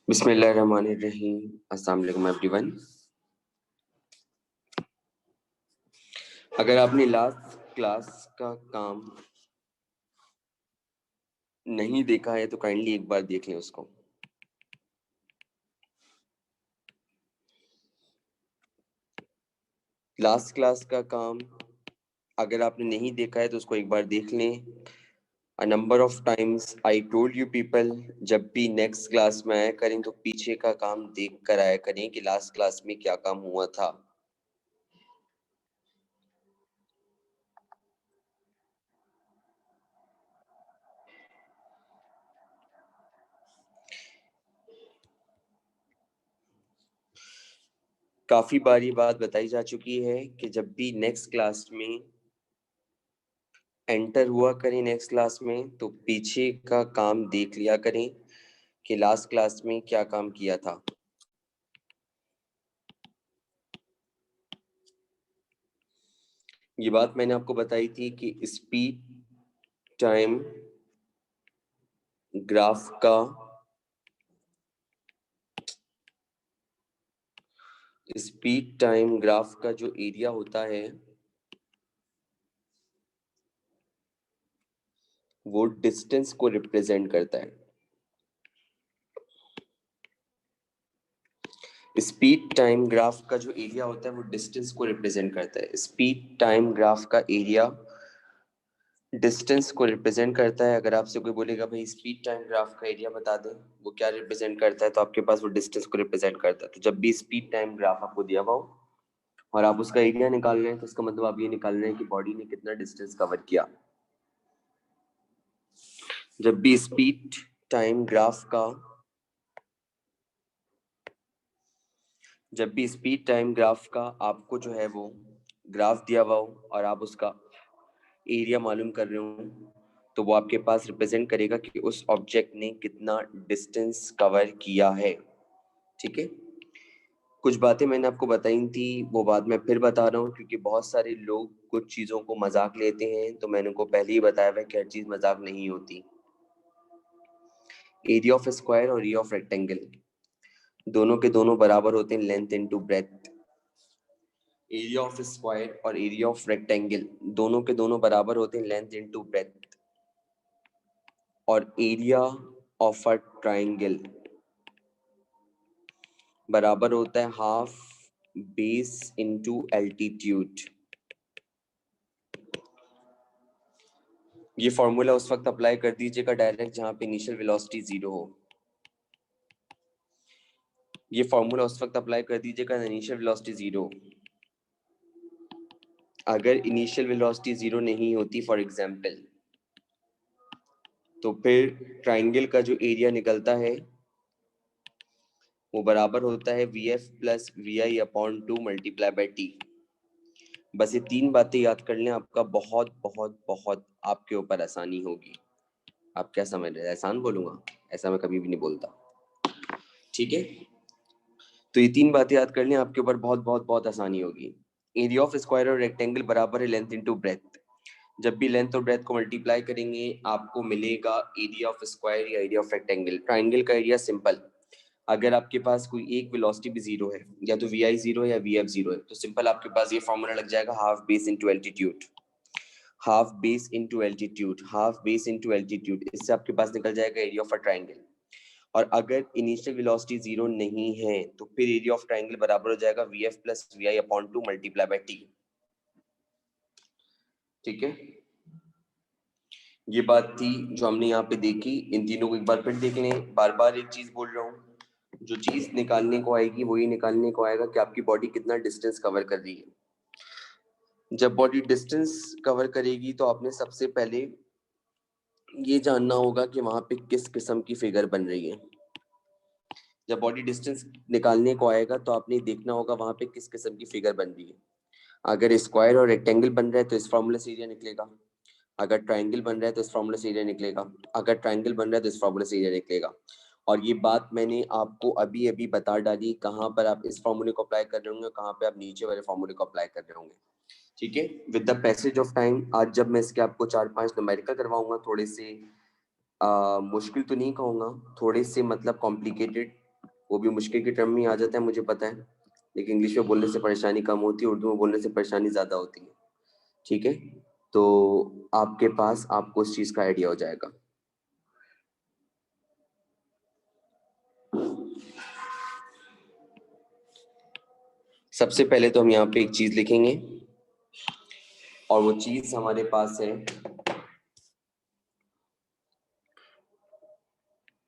बिस्मिल्लाहिर्रहमानिर्रहीम। अस्सलाम वालेकुम एवरीवन। अगर आपने लास्ट क्लास का काम नहीं देखा है तो काइंडली एक बार देख लें उसको। लास्ट क्लास का काम अगर आपने नहीं देखा है तो उसको एक बार देख लें। A number of times I told you people, जब भी नेक्स्ट क्लास में आया करें तो पीछे का काम देख कर आया करें कि लास्ट क्लास में क्या काम हुआ था। काफी बार ये बात बताई जा चुकी है कि जब भी नेक्स्ट क्लास में एंटर हुआ करें नेक्स्ट क्लास में तो पीछे का काम देख लिया करें कि लास्ट क्लास में क्या काम किया था। ये बात मैंने आपको बताई थी कि स्पीड टाइम ग्राफ का जो एरिया होता है वो डिस्टेंस को रिप्रेजेंट करता है। स्पीड टाइम ग्राफ का जो एरिया होता है वो डिस्टेंस को रिप्रेजेंट करता है। स्पीड टाइम ग्राफ का एरिया डिस्टेंस को रिप्रेजेंट करता है। अगर आपसे कोई बोलेगा भाई स्पीड टाइम ग्राफ का एरिया बता दे, वो क्या रिप्रेजेंट करता है, तो आपके पास वो डिस्टेंस को रिप्रेजेंट करता है। तो जब भी स्पीड टाइम ग्राफ आपको दिया हुआ हो और आप उसका एरिया निकाल रहे हैं तो इसका मतलब आप ये निकाल रहे हैं कि बॉडी ने कितना डिस्टेंस कवर किया। जब भी स्पीड टाइम ग्राफ का आपको जो है वो ग्राफ दिया हुआ हो और आप उसका एरिया मालूम कर रहे हो तो वो आपके पास रिप्रेजेंट करेगा कि उस ऑब्जेक्ट ने कितना डिस्टेंस कवर किया है। ठीक है, कुछ बातें मैंने आपको बताई थी, वो बात मैं फिर बता रहा हूँ क्योंकि बहुत सारे लोग कुछ चीज़ों को मजाक लेते हैं। तो मैंने उनको पहले ही बताया हुआ कि हर चीज़ मजाक नहीं होती। एरिया ऑफ स्क्वायर और एरिया ऑफ रेक्टेंगल दोनों के दोनों बराबर होते हैं length into breadth. Area of square और एरिया ऑफ रेक्टेंगल दोनों के दोनों बराबर होते हैं लेंथ इनटू ब्रेथ। और एरिया ऑफ अ ट्राइंगल बराबर होता है हाफ बेस इनटू एल्टीट्यूड। ये फॉर्मूला उस वक्त अप्लाई कर दीजिएगा डायरेक्ट जहां पे इनिशियल वेलोसिटी 0 हो। ये फॉर्मूला उस वक्त अप्लाई कर दीजिएगा इनिशियल वेलोसिटी 0। अगर इनिशियल वेलोसिटी 0 नहीं होती फॉर एग्जांपल, तो फिर ट्राइंगल का जो एरिया निकलता है वो बराबर होता है VF plus VI upon 2 multiply by T। बस ये 3 बातें याद कर लें, आपका बहुत बहुत बहुत आपके ऊपर आसानी होगी। आप क्या समझ रहे हैं, आसान बोलूंगा? ऐसा मैं कभी भी नहीं बोलता। ठीक है, तो ये 3 बातें याद कर लें, आपके ऊपर बहुत बहुत बहुत आसानी होगी। एरिया ऑफ स्क्वायर और रेक्टेंगल बराबर है लेंथ इनटू ब्रेथ। जब भी लेंथ और ब्रेथ को मल्टीप्लाई करेंगे आपको मिलेगा एरिया ऑफ स्क्वायर या एरिया ऑफ रेक्टेंगल। ट्राइंगल का एरिया सिंपल, अगर आपके पास कोई एक वेलोसिटी भी 0 है, या तो VI 0 है या VF 0 है, तो सिंपल आपके पास ये फॉर्मूला लग जाएगा half base into altitude. Half base into altitude, half base into altitude, इससे आपके पास निकल जाएगा एरिया ऑफ अ ट्राइंगल। और अगर इनिशियल वेलोसिटी 0 नहीं है तो फिर एरिया ऑफ ट्राइंगल बराबर हो जाएगा VF plus VI upon 2 multiply by T। ठीक है, ये बात थी जो हमने यहाँ पे देखी। इन तीनों को एक बार फिर देख लें। बार बार एक चीज बोल रहा हूँ, जो चीज निकालने को आएगी वही निकालने को आएगा कि आपकी बॉडी कितना डिस्टेंस कवर कर रही है। जब बॉडी डिस्टेंस कवर करेगी तो आपने सबसे पहले ये जानना होगा कि वहां पे किस किस्म की फिगर बन रही है। जब बॉडी डिस्टेंस निकालने को आएगा तो आपने देखना होगा वहां पे किस किस्म की फिगर बन रही है। अगर स्क्वायर और रेक्टेंगल बन रहा है तो इस फॉर्मूले से एरिया निकलेगा। अगर ट्राइंगल बन रहा है तो इस फॉर्मूले से एरिया निकलेगा। अगर ट्राइंगल बन रहा है तो इस फॉर्मूले से एरिया निकलेगा। और ये बात मैंने आपको अभी अभी बता डाली, कहाँ पर आप इस फॉर्मूले को अप्लाई कर रहे होंगे, कहाँ पे आप नीचे वाले फॉर्मूले को अप्लाई कर रहे होंगे। ठीक है, with the passage of time आज जब मैं इसके आपको 4-5 न्यूमेरिकल करवाऊंगा, थोड़े से मुश्किल तो नहीं कहूँगा, थोड़े से मतलब कॉम्प्लिकेटेड, वो भी मुश्किल के टर्म में आ जाता है, मुझे पता है, लेकिन इंग्लिश में बोलने से परेशानी कम होती है, उर्दू में बोलने से परेशानी ज़्यादा होती है। ठीक है, तो आपके पास आपको उस चीज़ का आइडिया हो जाएगा। सबसे पहले तो हम यहाँ पे एक चीज़ लिखेंगे और वो चीज़ हमारे पास है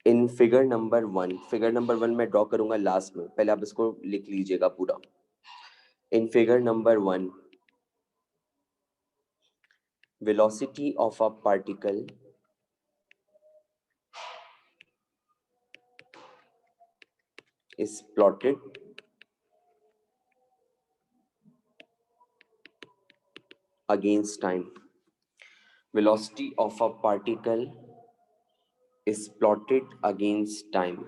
in figure number 1। Figure number 1 मैं ड्रॉ करूंगा लास्ट में, पहले आप इसको लिख लीजिएगा पूरा। In figure number 1, velocity of a particle is plotted against time. Velocity of a particle is plotted against time.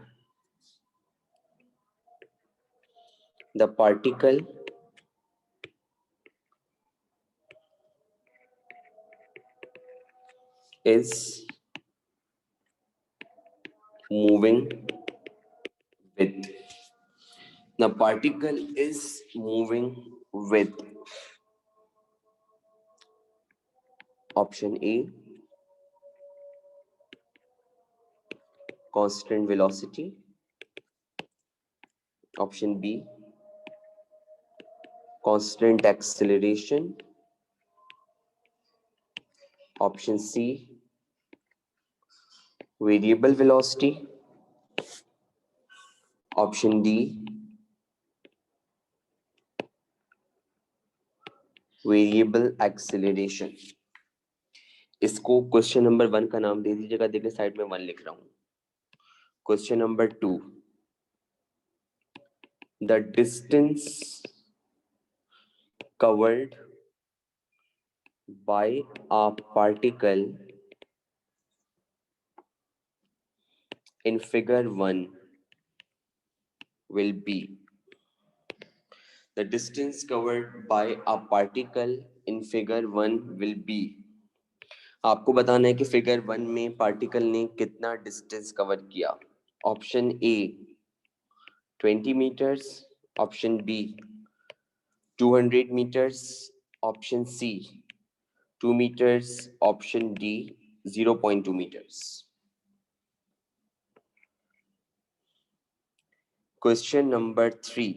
The particle is moving with. The particle is moving with. Option A, constant velocity. Option B, constant acceleration. Option C, variable velocity. Option D, variable acceleration. इसको question number 1 का नाम दे दीजिएगा, देखिए side में 1 लिख रहा हूं। Question number 2, the distance covered by a particle in figure 1 will be. The distance covered by a particle in figure 1 will be. आपको बताना है कि फिगर 1 में पार्टिकल ने कितना डिस्टेंस कवर किया। Option A 20 meters, option B 200 meters, option C 2 meters, option D 0.2 meters. Question number 3,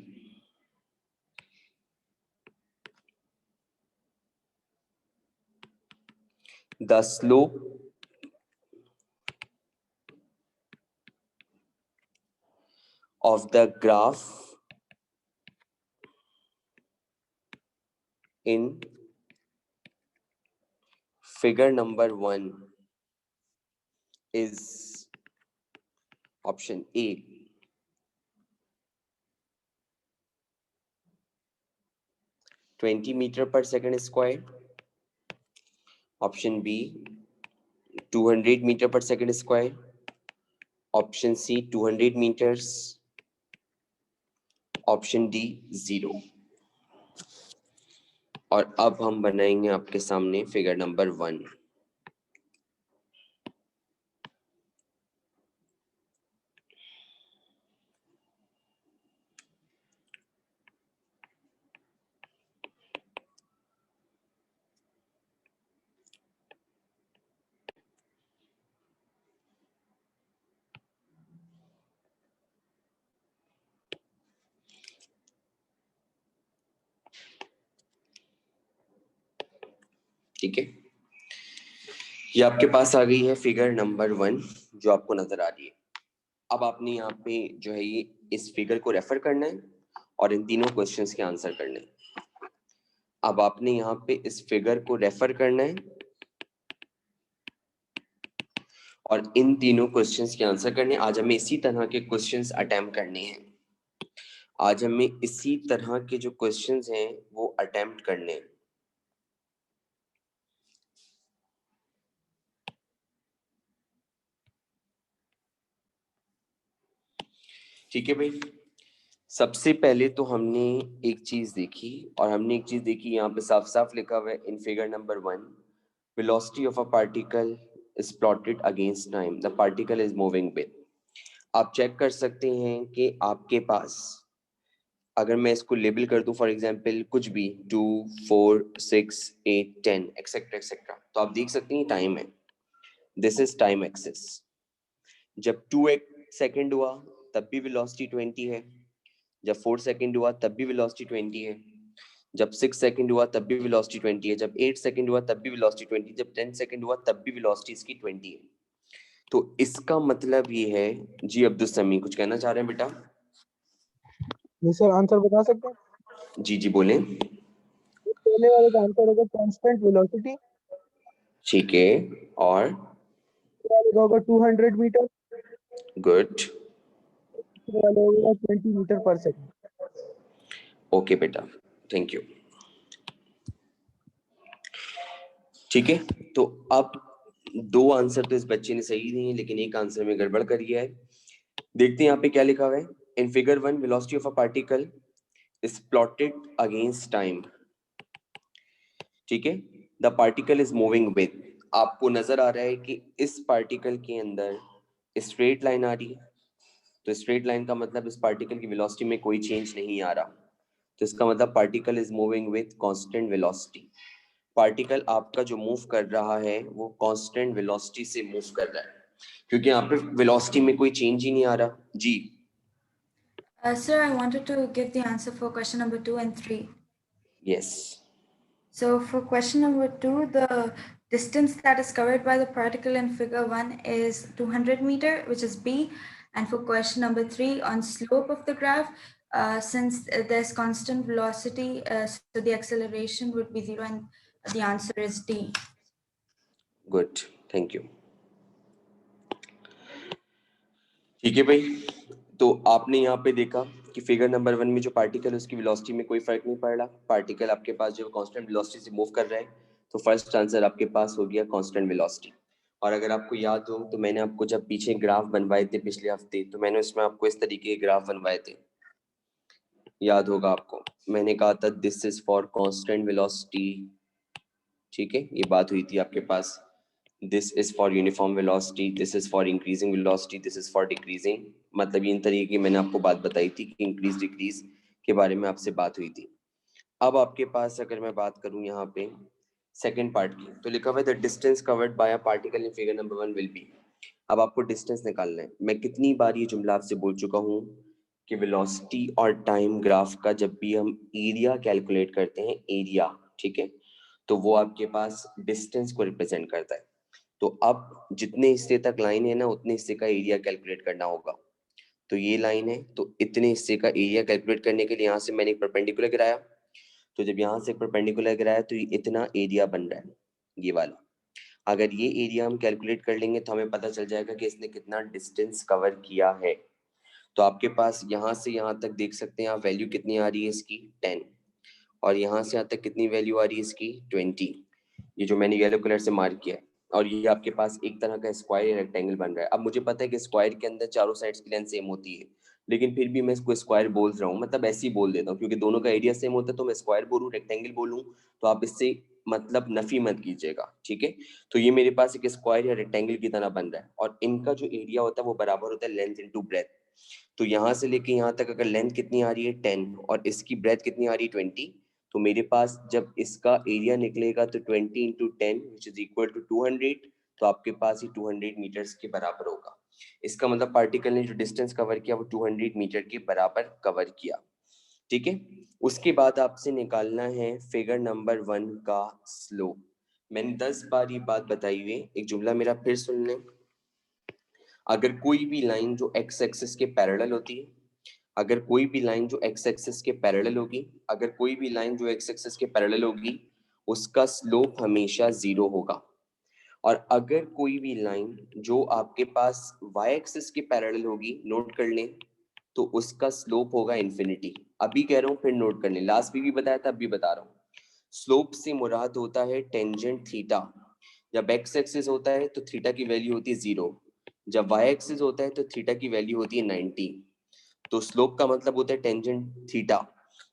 the slope of the graph in figure number 1 is option A 20 meter per second square, option B 200 meter per second square, option C 200 meters, option D 0। और अब हम बनाएंगे आपके सामने figure number 1। ठीक है, ये आपके पास आ गई है फिगर नंबर 1 जो आपको नजर आ रही है। अब आपने यहाँ पे जो है ये इस फिगर को रेफर करना है और इन तीनों क्वेश्चंस के आंसर करने हैं। अब आपने यहाँ पे इस फिगर को रेफर करना है और इन तीनों क्वेश्चंस के आंसर करने। आज हमें इसी तरह के क्वेश्चंस अटेम्प्ट करने हैं। आज हमें इसी तरह के जो क्वेश्चंस हैं वो अटेम्प्ट करने हैं। ठीक है भाई, सबसे पहले तो हमने एक चीज देखी और हमने एक चीज देखी यहाँ पे साफ साफ लिखा हुआ है in figure number 1, velocity of a particle is plotted against time, the particle is moving with. आप चेक कर सकते हैं कि आपके पास अगर मैं इसको लेबल कर दूं फॉर एग्जांपल कुछ भी 2, 4, 6, 8, 10 एक्सेट्रा एक्सेट्रा, तो आप देख सकते हैं टाइम है. This is time axis. जब 2 सेकंड हुआ तब भी वेलोसिटी 20 है, जब 4 सेकंड हुआ तब भी वेलोसिटी 20 है, जब 6 सेकंड हुआ तब भी वेलोसिटी 20 है, जब 8 सेकंड हुआ तब भी वेलोसिटी 20, जब 10 सेकंड हुआ तब भी वेलोसिटी इसकी 20 है. तो इसका मतलब ये है. जी अब्दुल समी कुछ कहना चाह रहे हैं बेटा? जी सर, आंसर बता सकते हैं? जी जी बोलें. पहले वाले का आंसर होगा कांस्टेंट वेलोसिटी, ठीक है. और वाले का होगा 200 मीटर, गुड. वाले होगा 20 मीटर पर सेकंड. ओके बेटा, थैंक यू. ठीक है, तो अब 2 आंसर तो इस बच्चे ने सही दिए हैं, लेकिन एक आंसर में गड़बड़ करी है. देखते हैं यहाँ पे क्या लिखा हुआ है. In figure 1 velocity of a particle is plotted against time. ठीक है, the particle is moving with. आपको नजर आ रहा है कि इस पार्टिकल के अंदर स्ट्रेट लाइन आ रही है, तो स्ट्रेट लाइन का मतलब इस पार्टिकल की वेलोसिटी में कोई चेंज नहीं आ रहा, तो इसका मतलब particle is moving with constant velocity. Particle आपका जो मूव कर रहा है वो कांस्टेंट वेलोसिटी से मूव कर रहा है, क्योंकि यहाँ पे वेलोसिटी में कोई चेंज ही नहीं आ रहा. जी Sir, I wanted to give the answer for question number 2 and 3. Yes. So for question number 2, the distance that is covered by the particle in figure 1 is 200 meter, which is B. And for question number 3, on slope of the graph, since there's constant velocity, so the acceleration would be 0, and the answer is D. Good, thank you. ठीक है भाई, तो आपने यहाँ पे देखा कि figure number 1 में जो पार्टिकल है उसकी वेलोसिटी में कोई फर्क नहीं पड़ रहा. पार्टिकल आपके पास जो कांस्टेंट वेलोसिटी से मूव कर रहा है, तो फर्स्ट आंसर आपके पास हो गया कांस्टेंट वेलोसिटी. और अगर आपको याद हो तो मैंने आपको जब पीछे ग्राफ बनवाए थे पिछले हफ्ते, तो मैंने उसमें आपको इस तरीके के ग्राफ बनवाए थे, याद होगा आपको. मैंने कहा था this is for constant velocity. ठीक है, ये बात हुई थी आपके पास. This is for uniform velocity, this is for increasing velocity, this is for decreasing. मतलब इन तरीके की मैंने आपको बात बताई थी कि इंक्रीज डिक्रीज के बारे में आपसे बात हुई थी. अब आपके पास अगर मैं बात करूं यहाँ पे सेकंड पार्ट की, तो लिखा हुआ है the distance covered by a particle in figure number 1 will be. अब आपको डिस्टेंस निकालना है. मैं कितनी बार ये जुमला आपसे बोल चुका हूँ कि वेलोसिटी और टाइम ग्राफ का जब भी हम एरिया कैलकुलेट करते हैं, एरिया, ठीक है, तो वो आपके पास डिस्टेंस को रिप्रेजेंट करता है. तो अब जितने हिस्से तक लाइन है ना, उतने हिस्से का एरिया कैलकुलेट करना होगा. तो ये लाइन है, तो इतने हिस्से का एरिया कैलकुलेट करने के लिए यहाँ से मैंने एक परपेंडिकुलर गिराया. तो जब यहाँ से परपेंडिकुलर गिराया तो ये इतना एरिया बन रहा है, ये वाला. अगर ये एरिया हम कैलकुलेट कर लेंगे तो हमें पता चल जाएगा कि इसने कितना डिस्टेंस कवर किया है. तो आपके पास यहाँ से यहाँ तक देख सकते हैं आप, वैल्यू कितनी आ रही है इसकी 10, और यहाँ से यहाँ तक कितनी वैल्यू आ रही है इसकी 20. ये जो मैंने येलो कलर से मार्क किया है. और ये आपके पास एक तरह का स्क्वायर या रेक्टेंगल बन रहा है. अब मुझे पता है कि स्क्वायर के अंदर चारों साइड्स की लेंथ सेम होती है, लेकिन फिर भी मैं इसको स्क्वायर बोल रहा हूँ, मतलब ऐसे ही बोल देता हूँ, क्योंकि दोनों का एरिया सेम होता है. तो मैं स्क्वायर बोलूँ रेक्टेंगल बोलूँ, तो आप इससे मतलब नफी मत कीजिएगा, ठीक है. तो ये मेरे पास एक स्क्वायर या रेक्टेंगल की तरह बन रहा है, और इनका जो एरिया होता है वो बराबर होता है लेंथ इनटू ब्रेथ. तो यहाँ से लेके यहाँ तक अगर लेंथ कितनी आ रही है 10 और इसकी ब्रेथ कितनी आ रही है 20, तो मेरे पास जब इसका एरिया निकलेगा तो 20 into 10 which is equal to 200, तो आपके पास ही 200 मीटर्स के बराबर होगा. इसका मतलब पार्टिकल ने जो डिस्टेंस कवर किया वो 200 मीटर के बराबर कवर किया. ठीक है, उसके बाद आपसे निकालना है फिगर नंबर 1 का स्लोप. मैंने 10 बार ये बात बताई हुई. एक जुमला मेरा फिर सुन लें. अगर कोई भी लाइन जो एक्स एक्सिस के पैरेलल होती है, अगर कोई भी लाइन जो एक्स एक्सिस के पैरेलल होगी, अगर कोई भी लाइन जो एक्स एक्सिस के पैरेलल होगी, उसका स्लोप हमेशा 0 होगा. और अगर कोई भी लाइन जो आपके पास वाई एक्सिस के पैरेलल होगी, नोट कर लें, तो उसका स्लोप होगा इन्फिनिटी. अभी कह रहा हूँ, फिर नोट कर लें. लास्ट भी बताया था, अभी बता रहा हूँ. स्लोप से मुराद होता है टेंजेंट थीटा. जब एक्स एक्सिस होता है तो थीटा की वैल्यू होती है 0. जब वाई एक्सिस होता है तो थीटा की वैल्यू होती है 90. तो स्लोप का मतलब होता है टेंजेंट थीटा.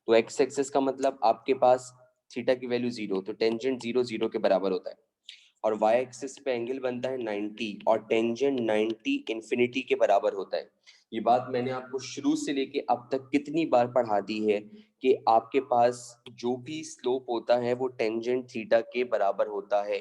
तो एक्स एक्सिस का मतलब आपके पास थीटा की वैल्यू 0, तो टेंजेंट 0 0 के बराबर होता है. और y एक्सिस पे एंगल बनता है 90 और टेंजेंट 90 इन्फिनिटी के बराबर होता है। ये बात मैंने आपको शुरू से लेके अब तक कितनी बार पढ़ा दी है कि आपके पास जो भी स्लोप होता है वो टेंजेंट थीटा के बराबर होता है।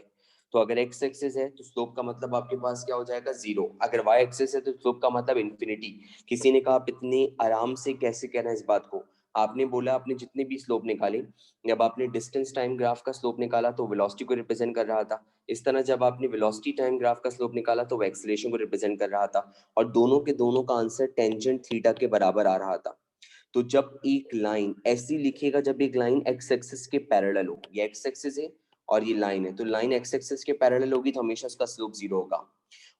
तो अगर x एक्सिस है तो स्लोप का मतलब आपके पास क्या हो जाएगा, 0। अगर y एक्सिस है तो स्लोप का मतलब इन्फिनिटी। किसी ने कहा आप इतने आराम से कैसे कह रहे हैं इस बात को? आपने बोला आपने जितने भी स्लोप निकाले, जब आपने डिस्टेंस टाइम ग्राफ का स्लोप निकाला तो वेलोसिटी को रिप्रेजेंट कर रहा था। इस तरह जब आपने वेलोसिटी टाइम ग्राफ का स्लोप निकाला तो वो एक्सीलरेशन को रिप्रेजेंट कर रहा था। और दोनों के दोनों का आंसर टेंजेंट थीटा के बराबर आ रहा था। तो जब एक लाइन ऐसी लिखेगा, जब एक लाइन एक्स एक्सिस के पैरेलल हो, ये एक्स एक्सिस है और ये लाइन है, तो लाइन एक्स एक्सिस के पैरेलल होगी तो हमेशा उसका स्लोप 0 होगा।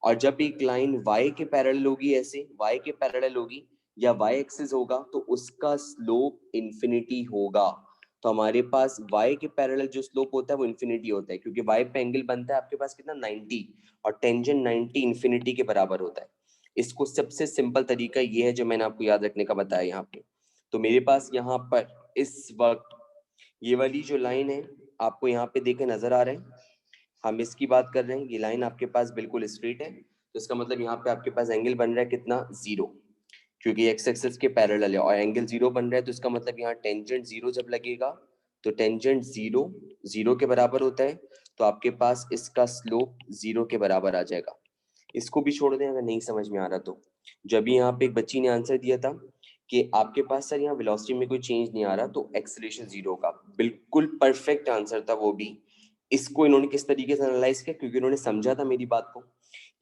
और जब एक लाइन वाई के पैरेलल होगी, ऐसे वाई के पैरेलल होगी या वाई एक्सिस होगा, तो उसका स्लोप इन्फिनिटी होगा। तो हमारे पास y के पैरेलल जो स्लोप होता है वो इन्फिनिटी होता है, क्योंकि y पे एंगल बनता है आपके पास कितना, 90, और टेंजेंट 90 इन्फिनिटी के बराबर होता है। इसको सबसे सिंपल तरीका ये है जो मैंने आपको याद रखने का बताया यहाँ पे। तो मेरे पास यहाँ पर इस वक्त ये वाली जो लाइन है आपको यहाँ पे देखे नजर आ रहे हैं, हम इसकी बात कर रहे हैं। ये लाइन आपके पास बिल्कुल स्ट्रेट है, तो इसका मतलब यहाँ पे आपके पास एंगल बन रहा है कितना, 0, क्योंकि एक्स एक्सिस के पैरेलल है और एंगल 0 बन रहा है। तो इसका मतलब यहाँ टेंजेंट 0 जब लगेगा तो टेंजेंट 0 के बराबर होता है, तो आपके पास इसका स्लोप 0 के बराबर आ जाएगा। इसको भी छोड़ दें अगर नहीं समझ में आ रहा तो। जब यहाँ पे एक बच्ची ने आंसर दिया था कि आपके पास सर यहाँ वेलोसिटी में कोई चेंज नहीं आ रहा तो एक्सेलरेशन 0 का, बिल्कुल परफेक्ट आंसर था वो भी। इसको इन्होंने किस तरीके से एनालाइज किया, क्योंकि इन्होंने समझा था मेरी बात को।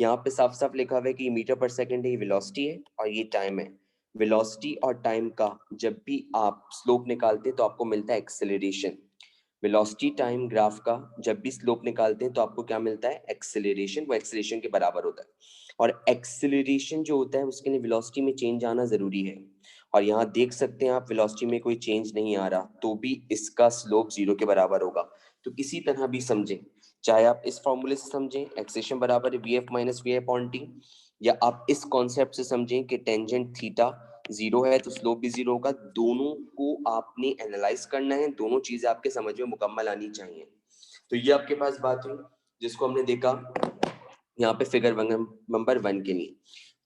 यहाँ पे साफ साफ लिखा हुआ है कि मीटर पर सेकंड है, ये वेलोसिटी है और ये टाइम है। वेलोसिटी और टाइम का जब भी आप स्लोप निकालते हैं तो आपको मिलता है एक्सेलरेशन। वेलोसिटी टाइम ग्राफ का जब भी स्लोप निकालते हैं तो आपको क्या मिलता है, एक्सेलरेशन। वो एक्सेलरेशन के बराबर होता है, और एक्सेलरेशन जो होता है उसके लिए वेलोसिटी में चेंज आना जरूरी है। और यहाँ देख सकते हैं आप वेलोसिटी में कोई चेंज नहीं आ रहा तो भी इसका स्लोप 0 के बराबर होगा। तो किसी तरह भी समझें, चाहे आप इस फॉर्मूले से समझें एक्सेलरेशन बराबर है V F minus V upon T, या आप इस कॉन्सेप्ट से समझें कि टेंजेंट थीटा 0 है तो स्लोप भी 0 होगा। दोनों को आपने एनालाइज करना है, दोनों चीजें आपके समझ में मुकम्मल आनी चाहिए। तो ये आपके पास बात हुई जिसको हमने देखा यहाँ पे फिगर नंबर 1 के लिए।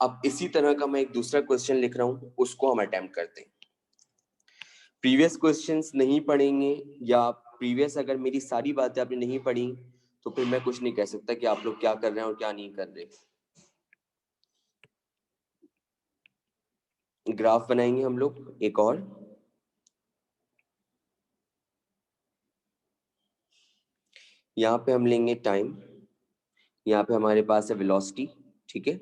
अब इसी तरह का मैं एक दूसरा क्वेश्चन लिख रहा हूँ, उसको हम अटेम्प्ट करते हैं। प्रीवियस क्वेश्चंस नहीं पढ़ेंगे या प्रीवियस अगर मेरी सारी बातें आपने नहीं पढ़ी तो फिर मैं कुछ नहीं कह सकता कि आप लोग क्या कर रहे हैं और क्या नहीं कर रहे। ग्राफ बनाएंगे हम लोग एक और। यहाँ पे हम लेंगे टाइम, यहाँ पे हमारे पास है वेलोसिटी, ठीक है।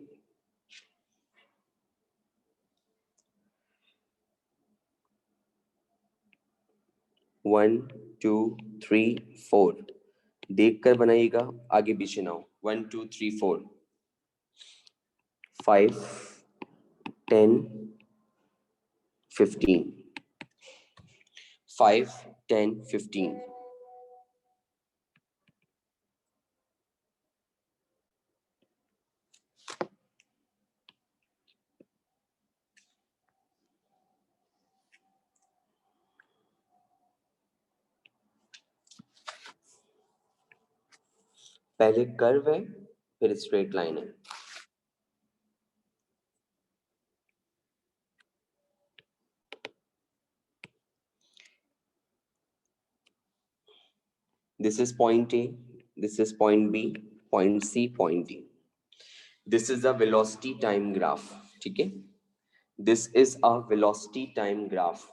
वन टू थ्री फोर देख कर बनाइएगा, आगे पीछे ना हो। 1 2 3 4 5 10 15 5 10 15। पहले कर्व है फिर स्ट्रेट लाइन है। This is point A, this is point B, point C, point D. This is a velocity time graph, ठीक है। This is a velocity time graph.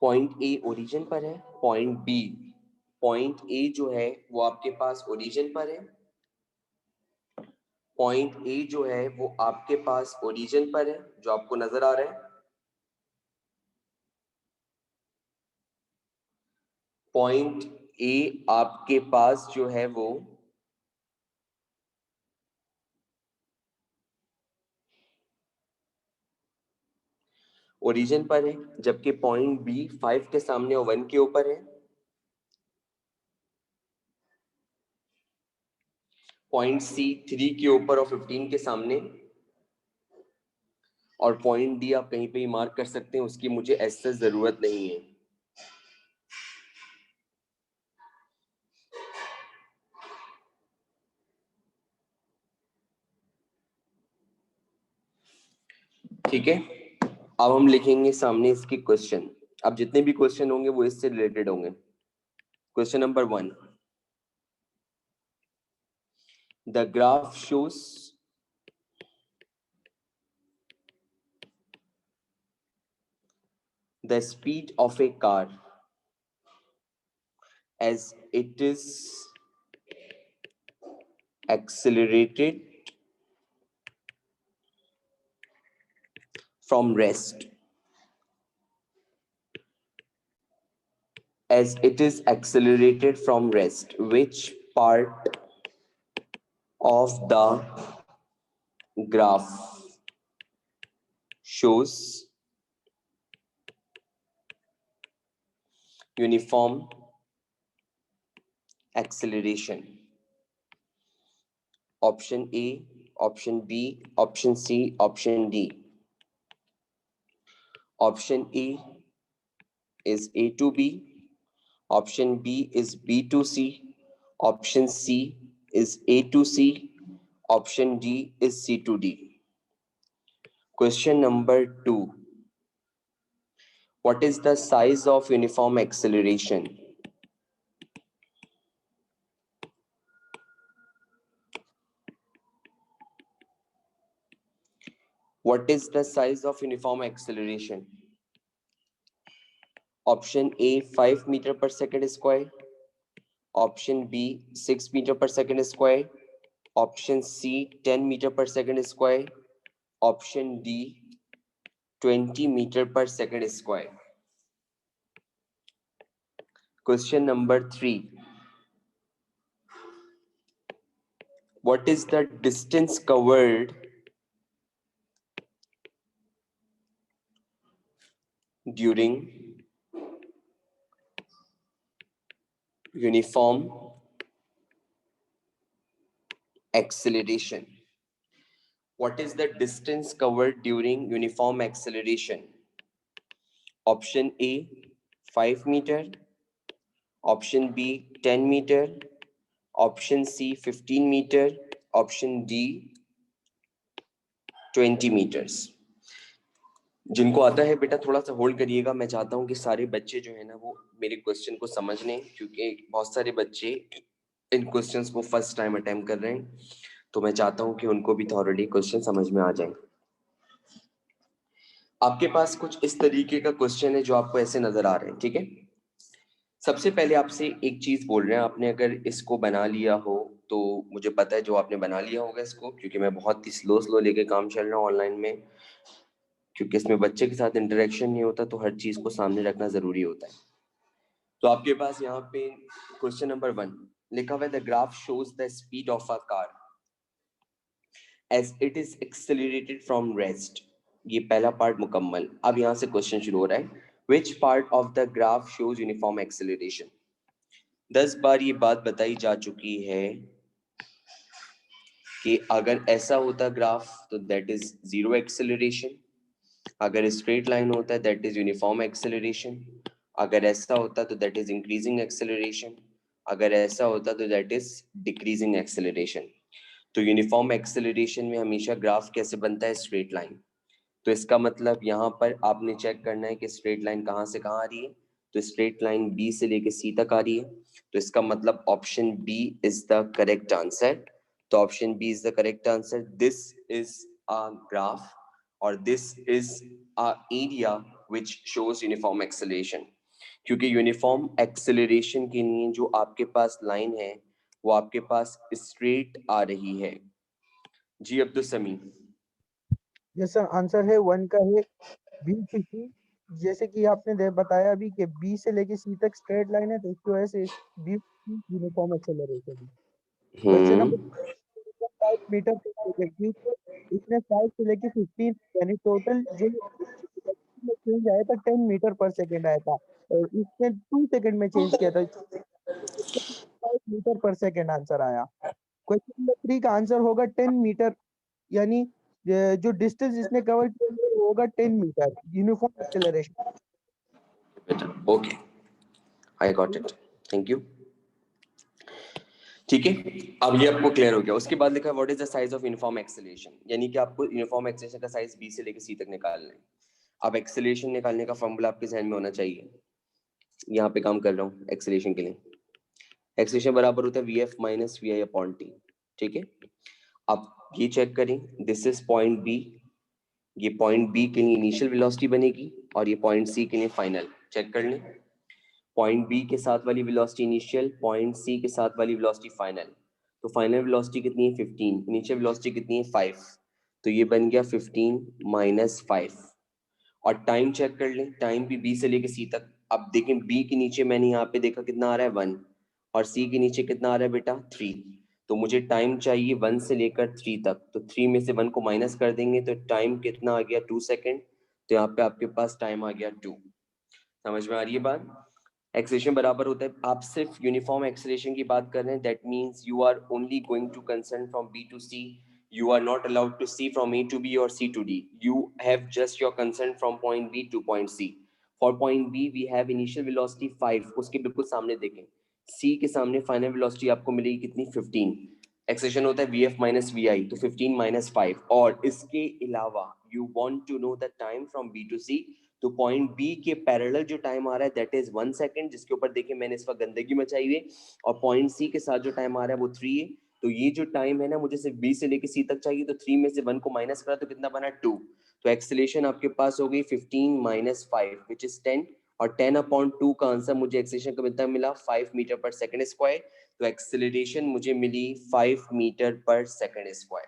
Point A origin पर है, point A जो है वो आपके पास origin पर है, point A जो है वो आपके पास ओरिजिन पर है जो आपको नजर आ रहा है। पॉइंट A आपके पास जो है वो ओरिजिन पर है, जबकि पॉइंट B 5 के सामने और 1 के ऊपर है। पॉइंट C 3 के ऊपर और 15 के सामने, और पॉइंट D आप कहीं पे ही मार्क कर सकते हैं, उसकी मुझे ऐसे जरूरत नहीं है। ठीक है, अब हम लिखेंगे सामने इसकी क्वेश्चन। अब जितने भी क्वेश्चन होंगे वो इससे रिलेटेड होंगे। Question number 1, the graph shows the speed of a car as it is accelerated from rest. As it is accelerated from rest, which part of the graph shows uniform acceleration? Option A, option B, option C, option D. Option A is A to B, option B is B to C, option C is A to C, option D is C to D. Question number 2, what is the size of uniform acceleration? What is the size of uniform acceleration? Option A 5 meter per second square, option B 6 meter per second square, option C 10 meter per second square, option D 20 meter per second square. Question number 3, what is the distance covered during uniform acceleration? What is the distance covered during uniform acceleration? Option A 5 meter, option B 10 meter, option C 15 meter, option D 20 meters. जिनको आता है बेटा थोड़ा सा hold करिएगा, मैं चाहता हूं कि सारे बच्चे जो है ना वो मेरे क्वेश्चन को समझ लें, क्योंकि बहुत सारे बच्चे इन क्वेश्चंस को फर्स्ट टाइम अटेम्प्ट कर रहे हैं, तो मैं चाहता हूं कि उनको भी थॉरली क्वेश्चन समझ में आ जाए। आपके पास कुछ इस तरीके का क्वेश्चन है जो आपको ऐसे नजर आ रहे हैं, ठीक है। सबसे पहले आपसे एक चीज बोल रहे हैं, आपने अगर इसको बना लिया हो तो मुझे पता है जो आपने बना लिया होगा इसको, क्योंकि मैं बहुत ही स्लो लेके काम चल रहा हूँ ऑनलाइन में, क्योंकि इसमें बच्चे के साथ इंटरेक्शन नहीं होता, तो हर चीज को सामने रखना जरूरी होता है। तो आपके पास यहाँ पे क्वेश्चन नंबर 1 लिखा हुआ है, the graph shows the speed of a car as it is accelerated from rest. ये पहला पार्ट मुकम्मल। अब यहाँ से क्वेश्चन शुरू हो रहा है, which part of the graph shows uniform acceleration. 10 बार ये बात बताई जा चुकी है कि अगर ऐसा होता ग्राफ तो दैट इज जीरो एक्सेलरेशन, अगर स्ट्रेट लाइन होता है दैट इज यूनिफॉर्म एक्सेलरेशन, अगर ऐसा होता तो दैट इज इंक्रीजिंग एक्सेलरेशन, अगर ऐसा होता तो दैट इज डिक्रीजिंग एक्सेलरेशन। तो यूनिफॉर्म एक्सेलरेशन में हमेशा ग्राफ कैसे बनता है, स्ट्रेट लाइन। तो इसका मतलब यहाँ पर आपने चेक करना है कि स्ट्रेट लाइन कहाँ से कहाँ आ रही है, तो स्ट्रेट लाइन बी से लेके सी तक आ रही है, तो इसका मतलब option B is the correct answer. तो option B is the correct answer. This is a graph और this is a area which shows uniform acceleration, क्योंकि यूनिफॉर्म एक्सेलरेशन के लिए जो आपके पास लाइन है वो आपके पास स्ट्रेट आ रही है। जी अब्दुल समी। जैसा आंसर है 1 का है बी टू सी। जैसे कि आपने बताया अभी कि बी से लेके सी तक स्ट्रेट लाइन है, तो इसकी वजह से B uniform acceleration. Question number 5 metre पर सेकंड, इसने 5 से लेके 15 यानी टोटल जो में चेंज आया था 10 मीटर पर सेकंड आया था, और इसने 2 सेकंड में चेंज किया था, 5 मीटर पर सेकंड आंसर आया। क्वेश्चन नंबर 3 का आंसर होगा 10 मीटर, यानी जो डिस्टेंस इसने कवर किया वो होगा 10 metre uniform acceleration. Okay, I got it, thank you. ठीक है, अब ये आपको क्लियर हो गया। उसके बाद लिखा है what is the size of uniform acceleration, यानी कि आपको यूनिफॉर्म एक्सेलरेशन का साइज बी से लेकर सी तक निकालना है। अब एक्सेलरेशन निकालने का फॉर्मूला आपके जहन में होना चाहिए। यहाँ पे काम कर रहा हूँ एक्सेलरेशन के लिए। एक्सेलरेशन बराबर होता है V F minus V I upon T. ठीक है, अब ये चेक करें, दिस इज पॉइंट बी, ये पॉइंट बी के लिए इनिशियल वेलोसिटी बनेगी और ये पॉइंट सी के लिए फाइनल। चेक कर लें, पॉइंट बी के साथ वाली वेलोसिटी इनिशियल, पॉइंट सी के साथ वाली वेलोसिटी फाइनल। तो फाइनल वेलोसिटी कितनी है 15, इनिशियल वेलोसिटी कितनी है 5, तो ये बन गया 15 माइनस 5। और टाइम चेक कर लें, टाइम भी बी से लेके सी तक। अब देखें बी के नीचे मैंने यहाँ पे देखा कितना आ रहा है 1 और सी के नीचे कितना आ रहा है बेटा 3, तो मुझे टाइम चाहिए 1 से लेकर 3 तक। तो 3 में से 1 को माइनस कर देंगे तो टाइम कितना आ गया 2 सेकेंड। तो यहाँ पे आपके पास टाइम आ गया 2। समझ में आ रही है बात? एक्सेलरेशन बराबर होता है, आप सिर्फ यूनिफॉर्म एक्सेलरेशन की बात कर रहे हैं, that means you are only going to concern from B to C, you are not allowed to see from A to B or C to D. You have just your concern from point B to point C. For point B we have initial velocity 5, उसके बिल्कुल सामने देखें, C के सामने final velocity आपको मिलेगी कितनी 15। Acceleration होता है VF minus VI, तो 15 minus 5। और इसके अलावा you want to know the time from B to C, तो पॉइंट बी के पैरेलल जो टाइम आ रहा है दैट इज 1 सेकंड, जिसके ऊपर देखिए मैंने इस वक्त गंदगी मचाई हुई है, और पॉइंट सी के साथ जो टाइम आ रहा है वो 3 है। तो ये जो टाइम है ना, मुझे सिर्फ बी से लेके सी तक चाहिए, तो 3 में से 1 को माइनस करा तो कितना बना 2। तो एक्सेलरेशन आपके पास हो गई 15 माइनस 5 विच इज 10, और 10 अपॉन 2 का आंसर मुझे एक्सेलरेशन का कितना मिला 5 मीटर पर सेकंड स्क्वायर। तो एक्सेलरेशन मुझे मिली 5 मीटर पर second square.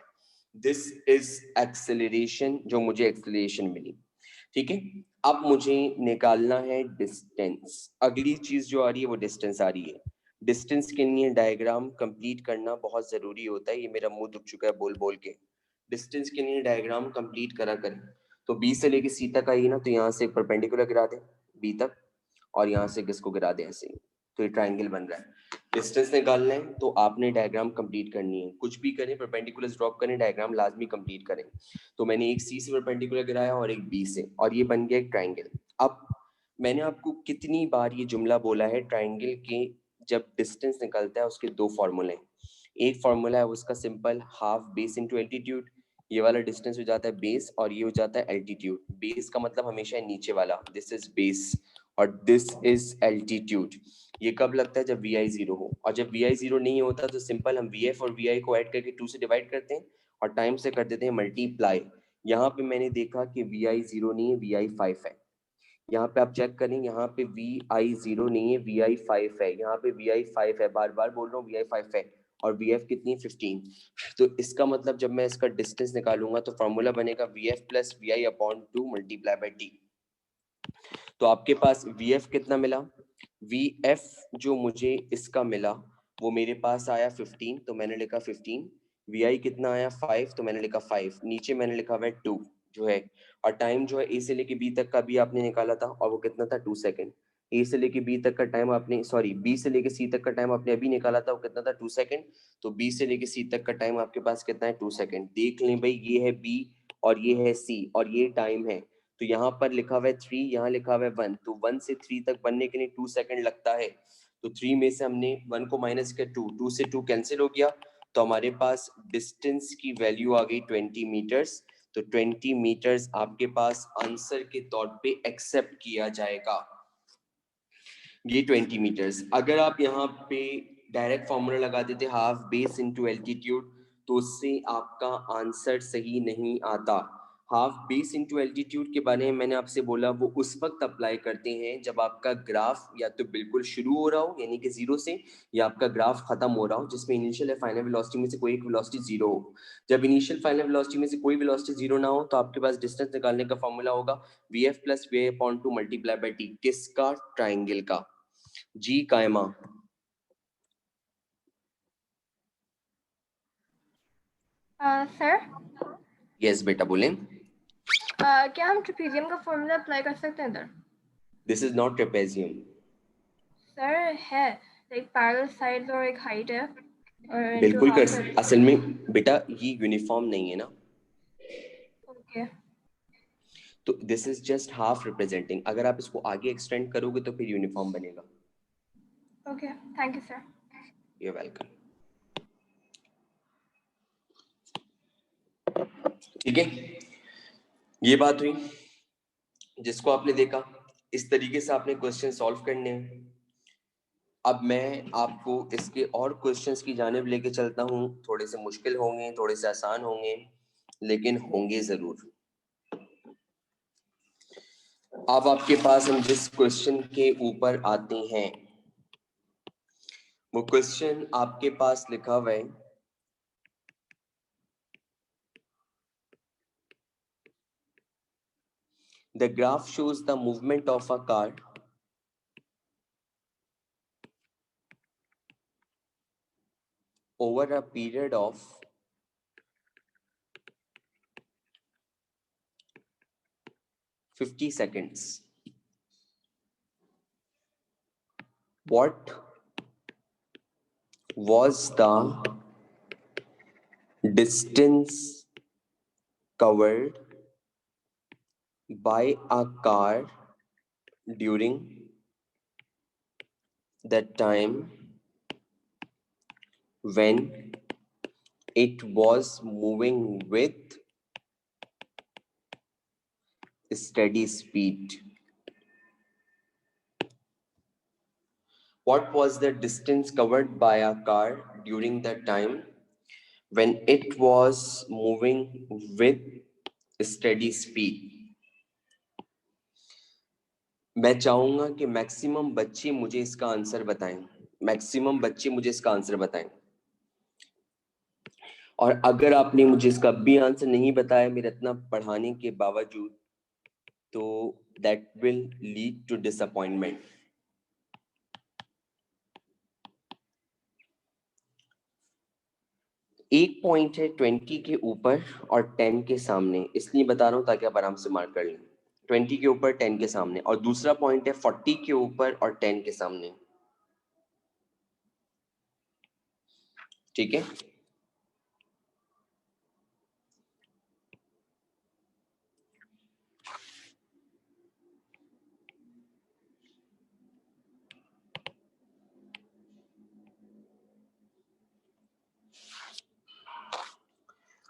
This is acceleration, जो मुझे एक्सेलरेशन मिली। ठीक है, अब मुझे निकालना है डिस्टेंस। अगली चीज जो आ रही है वो डिस्टेंस आ रही है। डिस्टेंस के लिए डायग्राम कंप्लीट करना बहुत जरूरी होता है, ये मेरा मुंह दुख चुका है बोल बोल के। डिस्टेंस के लिए डायग्राम कंप्लीट करा करें। तो बी से लेके सी तक आई ना, तो यहाँ से एक परपेंडिकुलर गिरा दें बी तक, और यहाँ से किसको गिरा दें ऐसे ही, तो ये ट्राइंगल बन रहा है। डिस्टेंस निकालना है तो आपने डायग्राम कंप्लीट करनी है, कुछ भी करें परपेंडिकुलर्स ड्रॉप करें, डायग्राम लाजमी कंप्लीट करें। तो मैंने एक सी से परपेंडिकुलर गिराया और एक बी से, और ये बन गया एक ट्राइंगल। अब मैंने आपको कितनी बार ये जुमला बोला है, ट्राइंगल के जब डिस्टेंस निकलता है उसके दो फॉर्मूले हैं। एक फॉर्मूला है उसका simple, half base into altitude. ये वाला डिस्टेंस हो जाता है बेस और ये हो जाता है एल्टीट्यूड। बेस का मतलब हमेशा है नीचे वाला, दिस इज बेस, और दिस इज एल्टीट्यूड। ये कब लगता है जब वी आई जीरो हो, और जब वी आई जीरो नहीं होता तो सिंपल हम वी एफ और वी आई को ऐड करके 2 से डिवाइड करते हैं और टाइम से कर देते हैं मल्टीप्लाई। यहाँ पे मैंने देखा कि वी आई जीरो नहीं है, वी आई 5 है। यहाँ पे आप चेक करें, यहाँ पे वी आई जीरो नहीं है, वी आई 5 है। यहाँ पे वी आई 5 है, बार बार बोल रहा हूँ वी आई 5 है, और वी एफ कितनी 15। तो इसका मतलब जब मैं इसका डिस्टेंस निकालूंगा तो फॉर्मूला बनेगा V F plus V I upon 2 multiply by T. तो आपके पास वी एफ कितना मिला, वी एफ जो मुझे इसका मिला वो मेरे पास आया 15, तो मैंने लिखा 15। वी आई कितना आया 5, तो मैंने लिखा 5, नीचे मैंने लिखा हुआ है 2 जो है, और टाइम जो है ए से लेके बी तक का भी आपने निकाला था और वो कितना था 2 सेकंड। ए से लेके बी तक का टाइम आपने, सॉरी बी से लेके सी तक का टाइम आपने अभी निकाला था, वो कितना था 2 सेकंड। तो बी से लेके सी तक का टाइम आपके पास कितना है 2 सेकंड। देख लें भाई, ये है बी और ये है सी और ये टाइम है। तो यहाँ पर लिखा हुआ है 3, यहाँ लिखा हुआ है 1, तो 1 से 3 तक बनने के लिए 2 सेकंड लगता है। तो 3 में से हमने 1 को माइनस किया 2, 2 से 2 कैंसिल हो गया, तो हमारे पास डिस्टेंस की वैल्यू आ गई 20 मीटर्स। तो 20 मीटर्स आपके पास आंसर के तौर पे एक्सेप्ट किया जाएगा, ये 20 मीटर्स। अगर आप यहाँ पे डायरेक्ट फॉर्मूला लगा देते हाफ बेस इनटू एल्टीट्यूड, तो उससे आपका आंसर सही नहीं आता। हाफ बेस इनटू एल्टीट्यूड के बारे में मैंने आपसे बोला, वो उस वक्त अप्लाई करते हैं जब आपका ग्राफ या तो बिल्कुल शुरू हो रहा हो यानी कि जीरो से, या आपका ग्राफ खत्म हो रहा हो जिसमें इनिशियल या फाइनल वेलोसिटी में से कोई एक वेलोसिटी जीरो हो। जब इनिशियल फाइनल वेलोसिटी में से कोई वेलोसिटी जीरो ना हो तो आपके पास डिस्टेंस निकालने का फॉर्मूला होगा V F plus V I upon 2 multiply by T. किसका? ट्राइंगल का। जी कायमा। सर यस बेटा बोलें। क्या हम ट्रेपेजियम का फॉर्मूला अप्लाई कर सकते हैं इधर? This is not trapezium. Sir है, लाइक पैरेलल साइड्स और एक हाइट है और बिल्कुल half कर, असल में बेटा ये यूनिफॉर्म नहीं है ना, ओके तो this is just half representing. अगर आप इसको आगे एक्सटेंड करोगे तो फिर यूनिफॉर्म बनेगा। Okay, thank you sir. You welcome. ठीक है, ये बात हुई जिसको आपने देखा। इस तरीके से आपने क्वेश्चन सॉल्व करने हैं। अब मैं आपको इसके और क्वेश्चंस की जानिब लेके चलता हूँ। थोड़े से मुश्किल होंगे, थोड़े से आसान होंगे, लेकिन होंगे जरूर। अब आपके पास हम जिस क्वेश्चन के ऊपर आते हैं, वो क्वेश्चन आपके पास लिखा हुआ है The graph shows the movement of a car over a period of 50 seconds. What was the distance covered by a car during the time when it was moving with steady speed? What was the distance covered by a car during the time when it was moving with steady speed? मैं चाहूंगा कि maximum बच्चे मुझे इसका answer बताएं। Maximum बच्चे मुझे इसका आंसर बताएं। और अगर आपने मुझे इसका भी आंसर नहीं बताया मेरे इतना पढ़ाने के बावजूद, तो that will lead to disappointment. एक पॉइंट है 20 के ऊपर और 10 के सामने, इसलिए बता रहा हूं ताकि आप आराम से मार्क कर लें। 20 के ऊपर 10 के सामने, और दूसरा पॉइंट है 40 के ऊपर और 10 के सामने। ठीक है,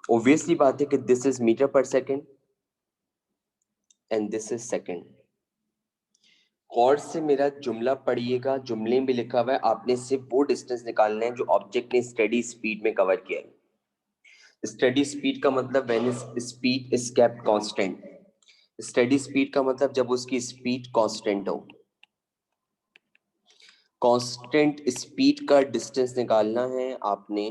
ऑब्वियसली बात है कि this is metre per second and this is second. गौर से मेरा जुमला पढ़िएगा, जुमले में लिखा हुआ है आपने सिर्फ वो डिस्टेंस निकालना है जो ऑब्जेक्ट ने स्टेडी स्पीड में कवर किया है। स्टेडी स्पीड का मतलब when speed is kept constant. Steady speed का मतलब जब उसकी स्पीड कांस्टेंट हो। कांस्टेंट स्पीड का डिस्टेंस निकालना है आपने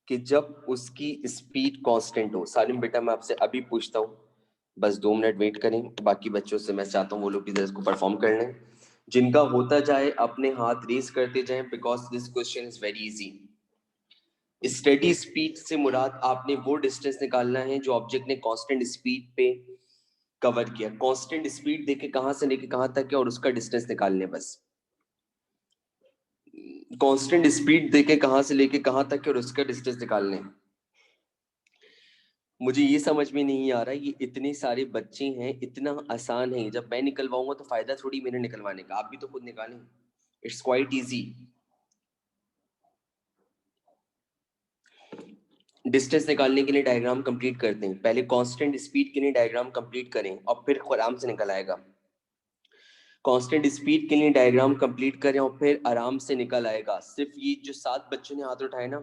कि जब उसकी स्पीड कांस्टेंट हो। सालिम बेटा मैं आपसे अभी पूछता हूँ, बस 2 मिनट वेट करें। बाकी बच्चों से मैं चाहता हूँ वो लोग इधर इसको परफॉर्म कर लें। जिनका होता जाए अपने हाथ रेस करते जाएं, because this question is very easy. Steady speed से मुराद आपने वो डिस्टेंस निकालना है जो ऑब्जेक्ट ने कांस्टेंट स्पीड पे कवर किया। कांस्टेंट स्पीड देके कहां से लेके कहां तक है और उसका डिस्टेंस निकालने। बस कांस्टेंट स्पीड देके कहां से लेके कहां तक है और उसका डिस्टेंस निकालने। मुझे ये समझ में नहीं आ रहा, ये इतने सारे बच्चे हैं, इतना आसान है। जब मैं निकलवाऊंगा तो फायदा थोड़ी मेरे निकलवाने का, आप भी तो खुद निकालें। It's quite easy. डिस्टेंस निकालने के लिए डायग्राम कंप्लीट करते हैं। पहले कांस्टेंट स्पीड के लिए डायग्राम कंप्लीट करें और फिर आराम से निकल आएगा। कांस्टेंट स्पीड के लिए डायग्राम कंप्लीट करें और फिर आराम से निकल आएगा। सिर्फ ये जो 7 बच्चों ने हाथ उठाए ना,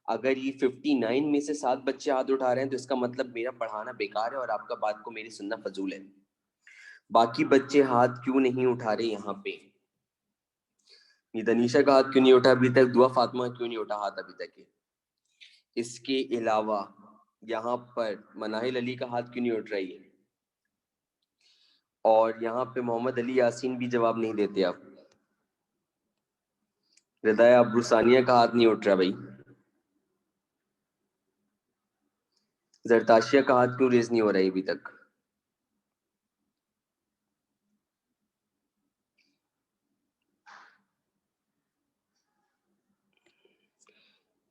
अगर ये 59 में से 7 बच्चे हाथ उठा रहे हैं तो इसका मतलब मेरा पढ़ाना बेकार है और आपका बात को मेरी सुनना फजूल है। बाकी बच्चे हाथ क्यों नहीं उठा रहे यहाँ पे? ये तनीशा का हाथ क्यों नहीं उठा अभी तक? दुआ फातिमा क्यों नहीं उठा हाथ अभी तक? इसके अलावा यहाँ पर मनाहिल अली का हाथ क्यों नहीं उठ रही है? और यहाँ पे मोहम्मद अली यासीन भी जवाब नहीं देते। आप रिदाया अब्रू सानिया का हाथ नहीं उठ रहा भाई। जरताशिया का हाथ क्यों रेज नहीं हो रहा है अभी तक?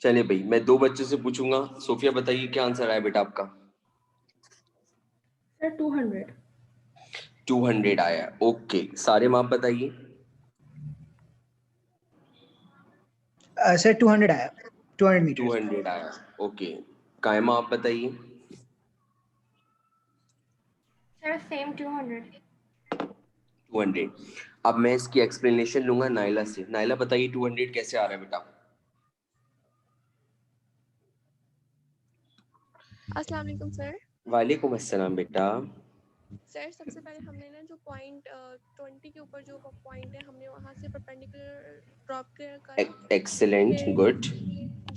चले भाई, मैं 2 बच्चों से पूछूंगा। सोफिया बताइए क्या आंसर आया बेटा आपका? सर 200। 200 आया। ओके, सारे माप बताइए। सर 200 आया। 200 meters. 200 आया. ओके, कायमा आप बताइए. Sir, same 200. 200. अब मैं इसकी एक्सप्लेनेशन लूंगा नाइला से. नाइला बताइए 200 कैसे आ रहा है बेटा. अस्सलाम वालेकुम सर. वालेकुम अस्सलाम बेटा. सर सबसे पहले हमने ना जो पॉइंट 20 के ऊपर जो पॉइंट है हमने वहां से परपेंडिकुलर ड्रॉप करा. एक्सीलेंट, फिर गुड.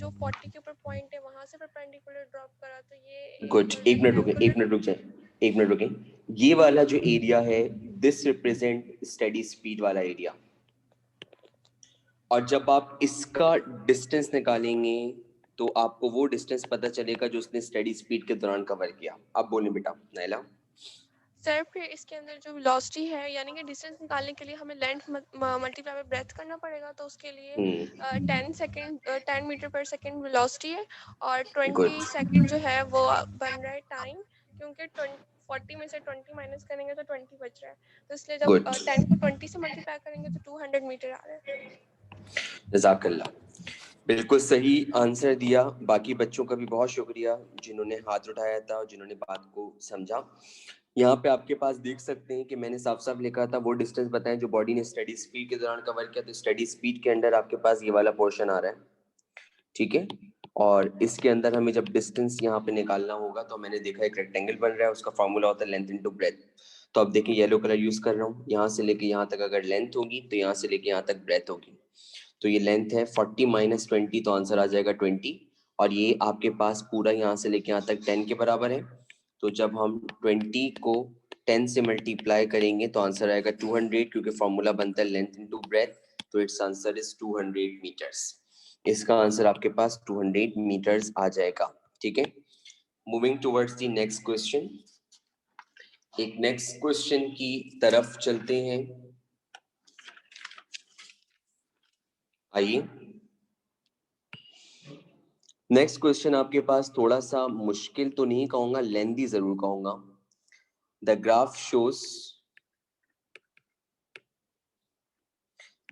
जो 40 के ऊपर पॉइंट है वहां से परपेंडिकुलर ड्रॉप करा तो ये गुड. एक मिनट रुके, एक मिनट रुक जाए, एक मिनट रुके. ये वाला जो एरिया है, दिस रिप्रेजेंट स्टेडी स्पीड वाला एरिया. और जब आप इसका डिस्टेंस निकालेंगे तो आपको वो डिस्टेंस पता चलेगा जो उसने स्टेडी स्पीड के दौरान कवर किया. अब बोले बेटा नाइला. सर फिर इसके अंदर जो वेलोसिटी है यानी कि डिस्टेंस निकालने के लिए हमें लेंथ मल्टीप्लाई बाय ब्रेथ करना पड़ेगा तो उसके लिए 10 मीटर पर सेकंड वेलोसिटी है और 20 Good. सेकंड जो है वो बन रहा है टाइम क्योंकि 40 में से 20 माइनस करेंगे तो 20 बच रहा है तो इसलिए जब Good. 10 को 20 से मल्टीप्लाई करेंगे तो 200 मीटर आ रहा है. जज़ाकल्लाह. बिल्कुल सही आंसर दिया. बाकी बच्चों का भी बहुत शुक्रिया जिन्होंने हाथ उठाया था और जिन्होंने बात को समझा. यहाँ पे आपके पास देख सकते हैं कि मैंने साफ साफ लिखा था वो डिस्टेंस बताएं जो बॉडी ने स्टेडी स्पीड के दौरान कवर किया. तो स्टेडी स्पीड के अंदर आपके पास ये वाला पोर्शन आ रहा है, ठीक है. और इसके अंदर हमें जब डिस्टेंस यहाँ पे निकालना होगा तो मैंने देखा एक रेक्टेंगल बन रहा है, उसका फॉर्मूला होता है लेंथ इनटू ब्रेथ. तो अब देखिए येलो कलर यूज कर रहा हूँ. यहाँ से लेके यहाँ तक अगर लेंथ होगी तो यहाँ से लेके यहाँ तक ब्रेथ होगी. तो ये लेंथ है 40 माइनस 20 तो आंसर आ जाएगा 20. और ये आपके पास पूरा यहाँ से लेके यहाँ तक 10 के बराबर है. तो जब हम 20 को 10 से मल्टीप्लाई करेंगे तो आंसर आएगा 200 क्योंकि फॉर्मूला बनता है लेंथ इनटू ब्रेथ. तो इट्स आंसर इज 200 मीटर्स. इसका आंसर आपके पास 200 मीटर्स आ जाएगा, ठीक है. Moving towards the next question. एक नेक्स्ट क्वेश्चन की तरफ चलते हैं. आइए. नेक्स्ट क्वेश्चन आपके पास थोड़ा सा मुश्किल तो नहीं कहूंगा, लेंदी जरूर कहूंगा. The graph shows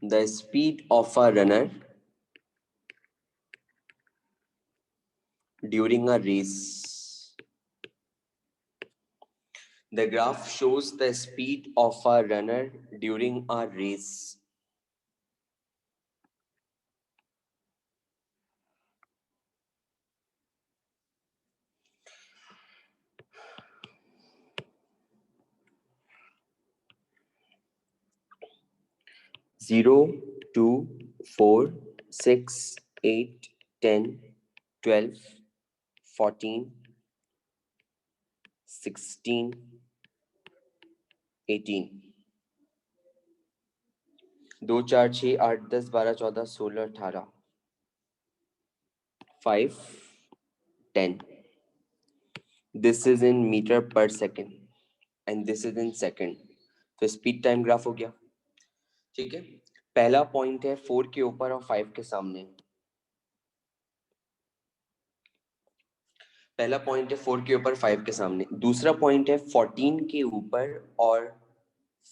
the speed of a runner during a race. The graph shows the speed of a runner during a race. Zero, 2, 4, 6, 8, 10, 12, 14, 16, 18. 2, 4, 6, 8, 10, 12, 14, 16, 18. 5, 10. This is in meter per second and this is in second. तो speed time graph हो गया, ठीक है. पहला point है 4 के ऊपर और 5 के सामने. पहला पॉइंट है 4 के ऊपर 5 के सामने. दूसरा पॉइंट है 14 के ऊपर और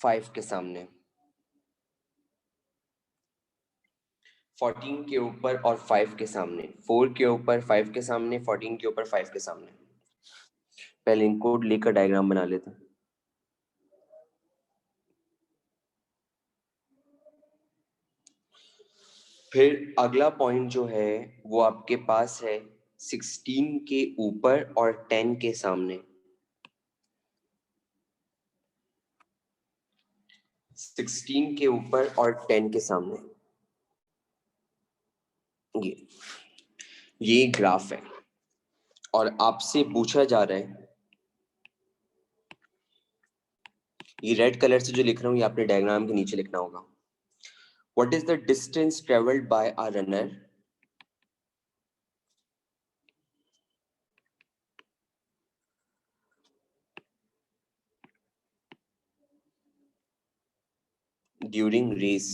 5 के सामने. 14 के ऊपर और 5 के सामने. 4 के ऊपर 5 के सामने, 14 के ऊपर 5 के सामने. पहले इनको लेकर डायग्राम बना लेते हैं. फिर अगला पॉइंट जो है वो आपके पास है 16 के ऊपर और 10 के सामने. 16 के ऊपर और 10 के सामने. ये ग्राफ है और आपसे पूछा जा रहा है, ये रेड कलर से जो लिख रहा हूं ये आपने डायग्राम के नीचे लिखना होगा. What is the distance traveled by a runner during race?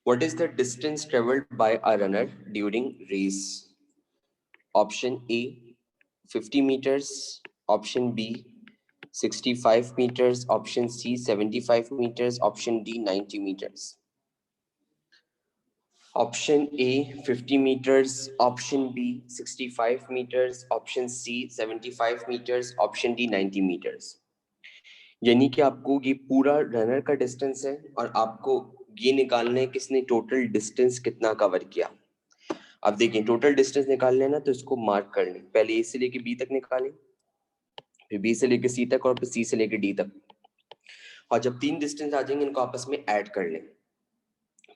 What is the distance traveled by a runner during race? Option A 50 meters, option B 65 meters, option C 75 meters, option D 90 meters. Option A 50 metres, option B 65 metres, option C 75 metres, option D 90 metres. यानी कि आपको ये पूरा runner का distance है और आपको ये निकालना है किसने टोटल डिस्टेंस कितना कवर किया। अब देखिए टोटल डिस्टेंस निकालना है ना, तो इसको मार्क कर लें। पहले ए से लेके बी तक निकालें, फिर बी से लेके सी तक और फिर सी से लेके डी तक। और जब तीन डिस्टेंस आ जाएंगे इनको आपस में ऐड कर लें।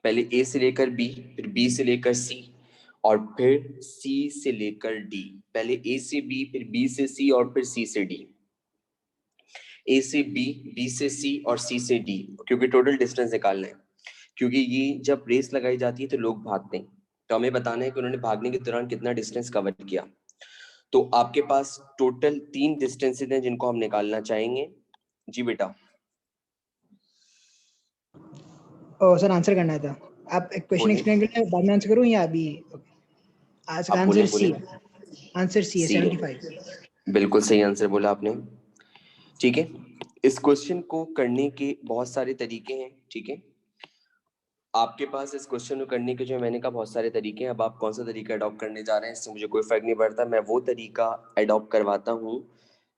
पहले ए से लेकर बी, फिर बी से लेकर सी और फिर सी से लेकर डी। पहले ए से बी, फिर बी से सी और फिर सी से डी। ए से बी, बी से सी और सी से डी, क्योंकि टोटल डिस्टेंस निकालना है। क्योंकि ये जब रेस लगाई जाती है तो लोग भागते हैं, तो हमें बताना है कि उन्होंने भागने के दौरान कितना डिस्टेंस कवर किया। तो आपके पास टोटल 3 डिस्टेंसेस हैं जिनको हम निकालना चाहेंगे। जी बेटा। सर आंसर करना था। आप एक क्वेश्चन बोलिए। एक्सप्लेन करके बाद में आंसर करूं या अभी? आज का आप बोलिए, आंसर सी, आंसर सी है सी है। 75। बिल्कुल सही आंसर बोला आपने। ठीक है, इस क्वेश्चन को करने के बहुत सारे तरीके हैं। ठीक है, आपके पास इस क्वेश्चन को करने के जो मैंने कहा बहुत सारे तरीके हैं। अब आप कौन सा तरीका अडॉप्ट करने जा रहे हैं इससे मुझे कोई फर्क नहीं पड़ता। मैं वो तरीका अडॉप्ट करवाता हूँ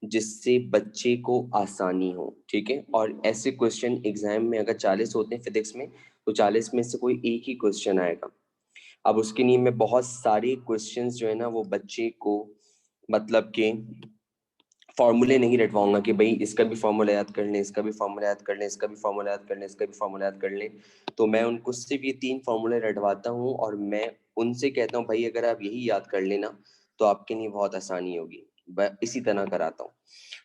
जिससे बच्चे को आसानी हो। ठीक है, और ऐसे क्वेश्चन एग्जाम में अगर 40 होते हैं फिजिक्स में, तो 40 में से कोई एक ही क्वेश्चन आएगा। अब उसके लिए मैं बहुत सारे क्वेश्चंस जो है ना वो बच्चे को मतलब के फॉर्मूले नहीं रटवाऊंगा कि भाई इसका भी फॉर्मूला याद कर लें, इसका भी फॉर्मूला याद कर लें, इसका भी फॉर्मूला याद कर लें, इसका भी फॉर्मूला याद कर लें। तो मैं उनको सिर्फ ये 3 फॉर्मूले रटवाता हूँ और मैं उनसे कहता हूँ भाई अगर आप यही याद कर लेना तो आपके लिए बहुत आसानी होगी। इसी तरह कराता हूँ।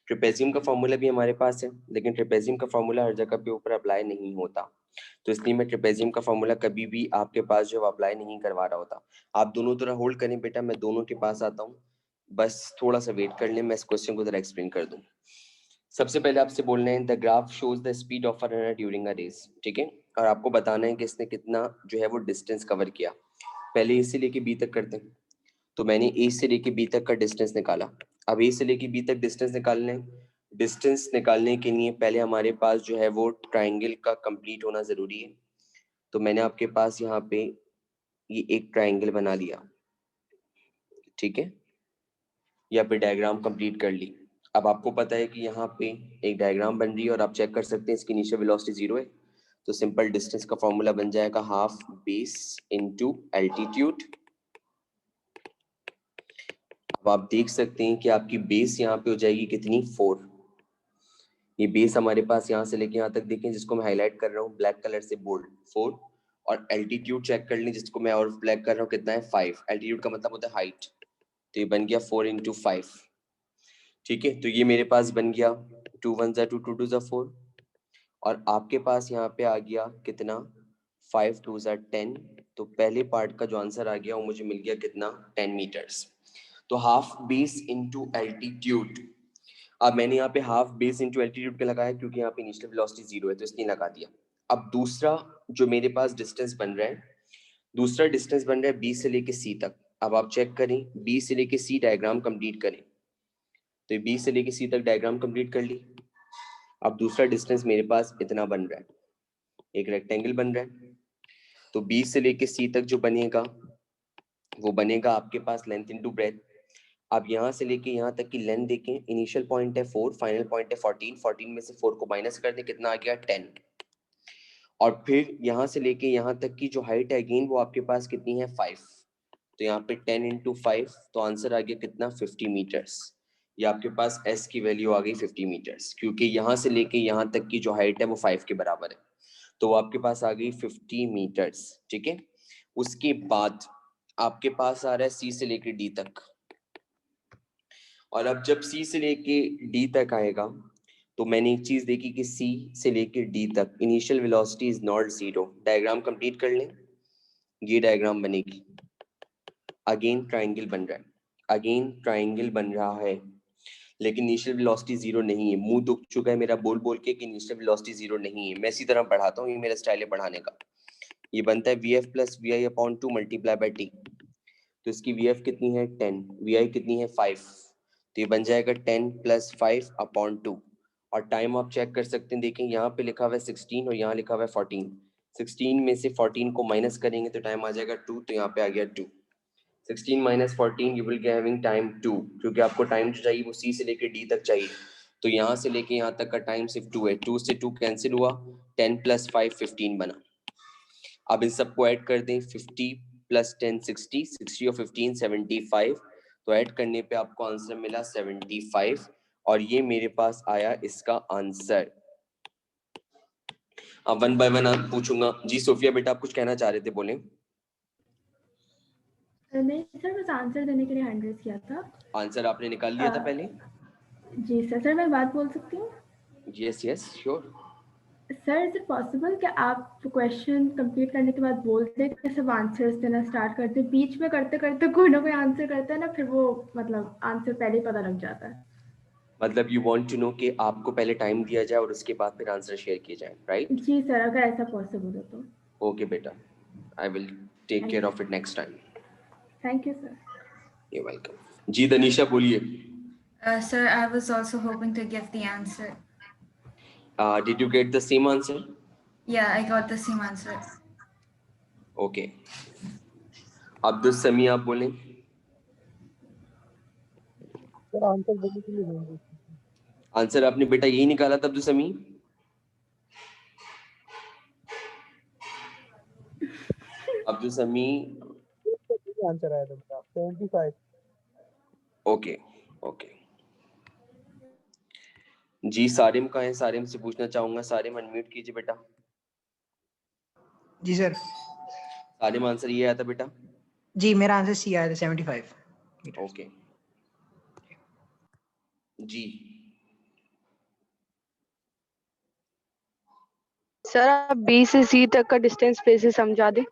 ट्रेपेजियम का फॉर्मूला भी हमारे पास है, लेकिन ट्रेपेजियम का फॉर्मूला हर जगह पे ऊपर अप्लाई नहीं होता, तो इसलिए मैं ट्रेपेजियम का फॉर्मूला कभी भी आपके पास जो अप्लाई नहीं करवा रहा होता। आप दोनों तरह होल्ड करें बेटा, मैं दोनों के पास आता हूँ, बस थोड़ा सा वेट कर लें, मैं इस क्वेश्चन को जरा एक्सप्लेन कर दूं। सबसे पहले आपसे बोलना है the graph shows the speed of a runner during a race. ठीक है, और आपको बताना है कि इसने कितना जो है वो डिस्टेंस कवर किया। पहले ए से लेके बी तक करते हैं, तो मैंने ए से लेके बी तक का डिस्टेंस निकाला। अब ए से लेके बी तक डिस्टेंस निकालने के लिए पहले हमारे पास जो है वो ट्राइंगल का कंप्लीट होना जरूरी है। तो मैंने आपके पास यहाँ पे ये एक ट्राइंगल बना लिया। ठीक है, या फिर डायग्राम कंप्लीट कर ली। अब आपको पता है कि यहाँ पे एक डायग्राम बन रही है और आप चेक कर सकते हैं इसकी इनिशियल वेलोसिटी 0 है, तो सिंपल डिस्टेंस का फॉर्मूला बन जाएगा हाफ बेस इनटू एल्टीट्यूड। अब आप देख सकते हैं कि आपकी बेस यहाँ पे हो जाएगी कितनी 4। ये बेस हमारे पास यहाँ से लेके यहाँ तक देखें जिसको मैं हाईलाइट कर रहा हूँ ब्लैक कलर से बोल्ड 4, और एल्टीट्यूड चेक कर लें जिसको मैं और ब्लैक कर रहा हूँ कितना है 5। एल्टीट्यूड का मतलब होता है हाइट, तो ये बन गया 4 × 5। ठीक है, तो ये मेरे पास बन गया 2 × 1 = 2, 2 × 2 = 4, और आपके पास यहाँ पे आ गया कितना 5 × 2 = 10। तो पहले पार्ट का जो आंसर आ गया वो मुझे मिल गया कितना 10 मीटर्स। तो हाफ बेस इनटू एल्टीट्यूड। अब मैंने यहाँ पे हाफ बेस इनटू एल्टीट्यूड का लगाया क्योंकि यहाँ पे इनिशियल वेलोसिटी 0 है, तो इसलिए लगा दिया। अब दूसरा जो मेरे पास डिस्टेंस बन रहा है, दूसरा डिस्टेंस बन रहा है बी से लेके सी तक। अब आप चेक करें, बी से लेके सी डायग्राम कंप्लीट करें, तो बी से लेके सी तक डायग्राम कंप्लीट कर ली। अब दूसरा डिस्टेंस मेरे पास इतना बन रहा है, एक रेक्टेंगल बन रहा है। तो बी से लेके सी तक जो बनेगा वो बनेगा आपके पास लेंथ इनटू ब्रेथ। अब यहाँ से लेके यहाँ तक की लेंथ देखें, इनिशियल पॉइंट है 4, फाइनल पॉइंट है 14, 14 में से 4 को माइनस कर दे कितना आ गया 10। और फिर यहाँ से लेके यहाँ तक की जो हाइट है अगेन वो आपके पास कितनी है 5, तो यहाँ पे 10 × 5, तो आंसर आ गया कितना 50 मीटर्स। ये आपके पास s की वैल्यू आ गई 50 मीटर्स, क्योंकि यहाँ से लेके यहाँ तक की जो हाइट है वो 5 के बराबर है, तो वो आपके पास आ गई 50 मीटर्स। ठीक है, उसके बाद आपके पास आ रहा है सी से लेके डी तक, और अब जब सी से लेके डी तक आएगा तो मैंने एक चीज देखी कि सी से लेके डी तक initial velocity is not 0। Diagram complete कर लें, ये डायग्राम बनेगी। अगेन ट्राइंगल बन रहा है, अगेन ट्राइंगल बन रहा है, लेकिन इनिशियल वेलोसिटी 0 नहीं है। मुंह दुख चुका है मेरा बोल बोल के कि इनिशियल वेलोसिटी 0 नहीं है। मैं इसी तरह पढ़ाता हूँ, ये मेरा स्टाइल है पढ़ाने का। ये बनता है VF + VI/2 × T, तो इसकी VF कितनी है 10, VI कितनी है 5, तो ये बन जाएगा 10 + 5/2। और टाइम आप चेक कर सकते हैं, देखें यहाँ पे लिखा हुआ है 16 और यहाँ लिखा हुआ है 14, 16 में से 14 को माइनस करेंगे तो टाइम आ जाएगा 2, तो यहाँ पे आ गया 2। 16 minus 14 you will be having time 2, क्योंकि आपको टाइम जो चाहिए वो C से लेके D तक चाहिए, तो यहाँ से लेके यहाँ तक का टाइम सिर्फ 2 है। 2 से 2 कैंसिल हुआ, 10 + 5 15 बना। अब इन सबको ऐड कर दें, 50 + 10 60, 60 और 15 75, तो ऐड करने पे आपको आंसर मिला 75, और ये मेरे पास आया इसका आंसर। अब वन बाय वन आप पूछूंगा। जी सोफिया बेटा आप कुछ कहना चाह रहे थे, बोलें। नहीं सर, बस आंसर देने के लिए हैंड रेज किया था। आंसर आपने निकाल लिया था पहले? जी सर, मैं बात बोल सकती हूँ? Yes yes sure. Sir, is it possible कि आप क्वेश्चन कंप्लीट करने के बाद बोल दें कि सब आंसर्स देना स्टार्ट कर दें? बीच में करते करते कोई ना कोई आंसर करता है ना, फिर वो मतलब आंसर पहले ही पता लग जाता है। मतलब यू वांट टू नो कि आपको पहले टाइम दिया जाए और उसके बाद फिर आंसर शेयर किए जाए, राइट? जी सर, अगर ऐसा पॉसिबल हो तो। ओके बेटा, I will take care of it next time. Thank you sir. You welcome. जी दनीशा बोलिए। Sir, I was also hoping to give the answer. Did you get the same answer? Yeah, I got the same answer. Okay. Abdul समी आप बोलें। Sir answer देने के लिए होंगे। Answer आपने बेटा यही निकाला था अब्दुल समी? अब्दुल समी आंसर आया था बेटा 75। Okay okay. जी सारिम का है, सारिम से पूछना चाहूंगा। सारिम अनम्यूट कीजिए बेटा। जी सर। सारिम आंसर ये आया था बेटा? जी मेरा आंसर सी आया था 75। ओके जी। सर आप बी से सी तक का डिस्टेंस फिर से समझा दें।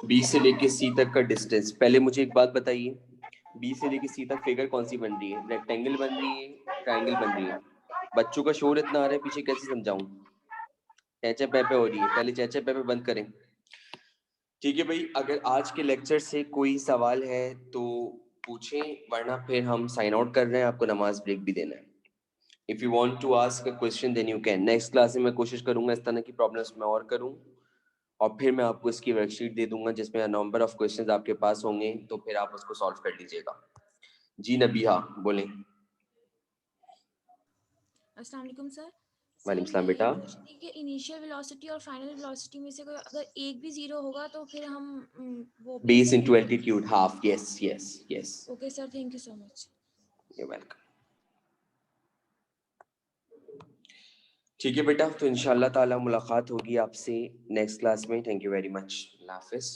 बी से लेके सी तक का डिस्टेंस, पहले मुझे एक बात बताइए, बी से लेके सी तक फिगर कौन सी बन रही है? रेक्टेंगल बन रही है, ट्रायंगल बन रही है? बच्चों का शोर इतना आ रहा है पीछे, कैसे समझाऊं? चैचे पैपे हो रही है, पहले चैचे पैपे बंद करें। ठीक है भाई, अगर आज के लेक्चर से कोई सवाल है तो पूछें, वरना फिर हम साइन आउट कर रहे हैं, आपको नमाज ब्रेक भी देना है। If you want to ask a question then you can. Next class में मैं कोशिश करूंगा इस तरह की प्रॉब्लम्स मैं और करूं, और फिर मैं आपको इसकी वर्कशीट दे दूंगा जिसमें नंबर ऑफ क्वेश्चंस आपके पास होंगे, तो फिर आप उसको सॉल्व कर लीजिएगा। जी नबिहा बोलें। अस्सलाम वालेकुम सर। वालेकुम सलाम बेटा। कि इनिशियल वेलोसिटी और फाइनल वेलोसिटी में से कोई अगर एक भी जीरो होगा तो फिर हम वो base into altitude half. Yes yes yes. Okay sir, thank you so much. You welcome. ठीक है बेटा, तो इंशाल्लाह ताला मुलाकात होगी आपसे नेक्स्ट क्लास में। Thank you very much. Allah Hafiz.